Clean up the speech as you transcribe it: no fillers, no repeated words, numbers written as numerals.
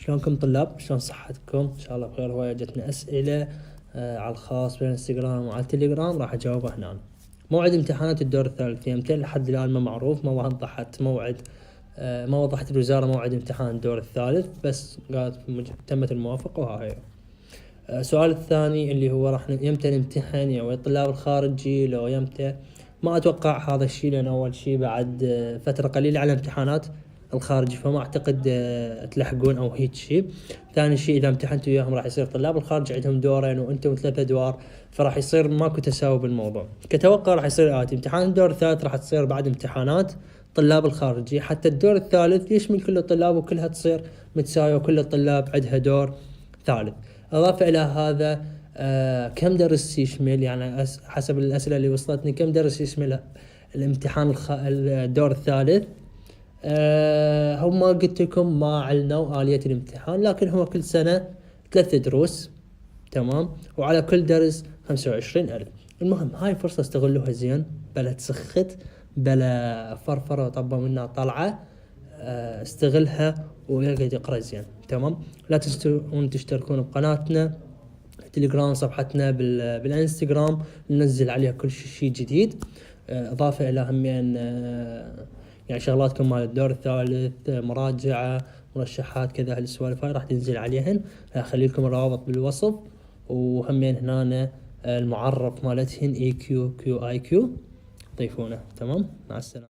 شلونكم طلاب؟ شلون صحتكم؟ ان شاء الله بخير. هواية جتنا اسئلة على الخاص بالانستغرام وعلى التليجرام، راح اجاوبها هنا. موعد امتحانات الدور الثالث يمتى؟ لحد الان ما معروف، ما وضحت موعد، ما وضحت الوزارة موعد امتحان الدور الثالث، بس قالت تمت الموافقة وهاي. السؤال الثاني اللي هو راح يمتى نمتحن، يعني الطلاب الخارجي لو يمتى؟ ما اتوقع هذا الشيء، لان اول شيء بعد فترة قليلة على امتحانات الخارجي، فما اعتقد تلحقون او هيك شيء. ثاني شيء اذا امتحنتوا وياهم راح يصير طلاب الخارج عندهم دورين وانتم 3 ادوار، فراح يصير ماكو تساوي بالموضوع. كتوقع راح يصير امتحان الدور الثالث راح تصير بعد امتحانات طلاب الخارجي، حتى الدور الثالث يشمل كل الطلاب وكلها تصير متساوية وكل الطلاب عندها دور ثالث. اضافة الى هذا كم درس يشمل، يعني حسب الاسئلة اللي وصلتني كم درس يشمل الامتحان الدور الثالث؟ هم قلت لكم ما علنوا آلية الامتحان، لكن هو كل سنة 3 دروس، تمام، وعلى كل درس 25,000. المهم هاي فرصة استغلوها زين، بلا تسخت بلا فرفرة وطبة منها طلعة. استغلها ويقعد يقرأ زين، تمام. لا تنسون تشتركون بقناتنا تليجرام، صفحتنا بالانستغرام، ننزل عليها كل شيء جديد. اضافة الى همين يعني شغلاتكم مال الدور الثالث، مراجعة، مرشحات، كذا هالسوالف هاي راح تنزل عليهن. اخلي لكم الروابط بالوصف، وهمين هنا المعرف مالتهن EQ QIQ ضيفونه. تمام، مع السلامة.